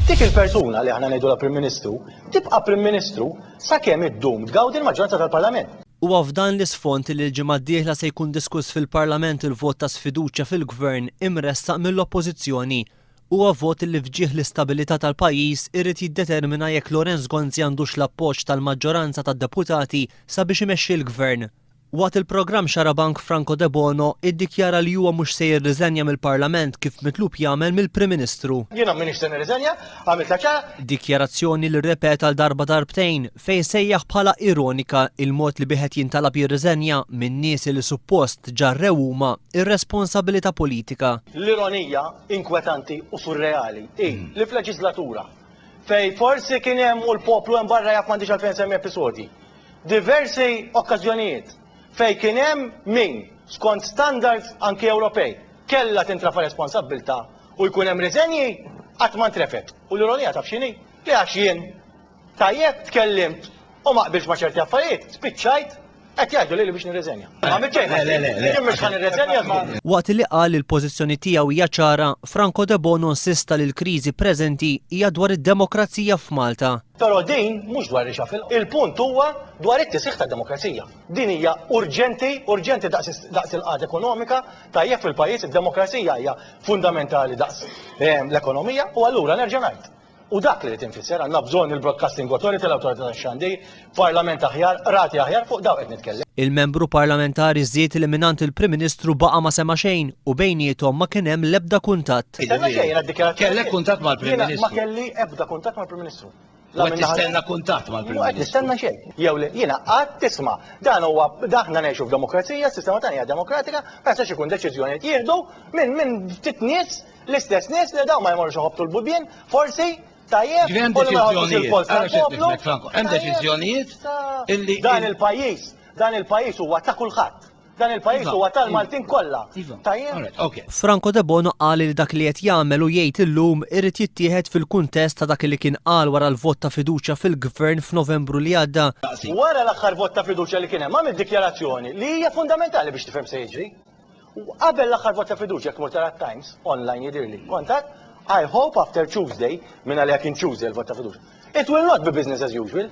Dik il-persuna li aħna ngħidu la Prim Ministru tibqa' Prim Ministru sakemm iddum tgawdi l-maġġoranza tal-Parlament. Huwa f'dan l-isfond li l-ġimgħa d-dieħla se jkun diskuss fil-Parlament il-vot ta' sfiduċja fil-Gvern imressaq mill-Oppożizzjoni. Huwa vot li fġieħ l-istabilità tal-pajjiż irid jiddetermina jekk Lorenz Gonzi għandux l-appoġġ tal-maġġoranza tad-deputati sabiex imexxi l-Gvern. Waqt il-programm Xarabank Franco De Bono iddikjara li huwa mhux se jirriżenja mill-Parlament kif mitlub jagħmel mill-Prim Ministru. Jiena m'iniex se nirriżenja, għamilta ċara. Dikjarazzjoni li rrepeta l darba darbtejn fejn sejjaħ bħala ironika il-mod li bieħed jintalab jirriżenja minn nies li suppost ġarrew huma ir-responsabilità politika. L-ironija inkwetanti u surreali li f'leġislatura fej forsi kien hemm u l-poplu hemm barra jaf m'għandix għalfejn semmi episodji. Diversi okkażjonijiet fej kien hemm min skont standards anki Ewropej kellha tintrafa responsabbiltà u jkun hemm riżenji qatt ma ntrefet. U l-ironija taf x'inhi? Li għax jien tajjeb tkellimt u ma qbilx ma' ċerti affarijiet, spiċċajt qed jgħidu lili biex nirriżenja. Ma miċċejna, jien mhux ħan nirriżenja żgur. Waqt li qal il-pożizzjoni tiegħu hija ċara, Franco De Bono insista li l-kriżi preżenti hija dwar id-demokrazija f'Malta. Però din mhux dwar ixafil. Il-punt huwa dwar it-tisħiħ tad-demokrazija. Din hija urġenti daqs il-qagħda ekonomika tajjeb fil-pajjiż id-demokrazija hija fundamentali daqs l-ekonomija u allura nerġa' ngħid. U dak li tinfisser għandna bżonn il-Broadcasting Authority, l-Awtorità tax-Xandir, Parlament aħjar, rati aħjar fuq daw qed nitkellem. Il-membru parlamentari żied li minant il-Prim Ministru baqa' ma sema xejn u bejniethom ma kien hemm l-ebda kuntatt. Kellek kuntatt mal-Prim Ministru? Ma kelli ebda kuntatt mal-Prim Ministru. Qed tistenna kuntatt mal-Prim Ministru? Qed nistenna xejn. Jew li jiena qatt tisma' dan huwa daħna ngħixu f'demokrazija, s-sistema tagħna hija demokratika, ma jistax ikun deċiżjonijiet jieħdu minn ftit nies l-istess nies li dawn ma jmorrux iħobtu l-budbien, forsi tajjeb. Hemm deċiżjonijiet, hemm deċiżjonijiet illi dan il-pajjiż huwa ta' kulħadd. Dan il-pajjiż huwa tal-Maltin kollha. Tajjeb. Franco De Bono qal li dak li qed jagħmel u jgħid illum irid jittieħed fil-kuntest ta' dak li kien qal wara l-vot ta' fiduċja fil-Gvern f'Novembru li għadda. Wara l-aħħar vot ta' fiduċja li kien hemm għamel dikjarazzjoni li hija fundamentali biex tifhem se jiġri. Qabel l-aħħar vot ta' fiduċja kmur Times online jidirli. Kontat, I hope after Tuesday, minna li għakin Tuesday l-vot ta' fiduċja, it will not be business as usual.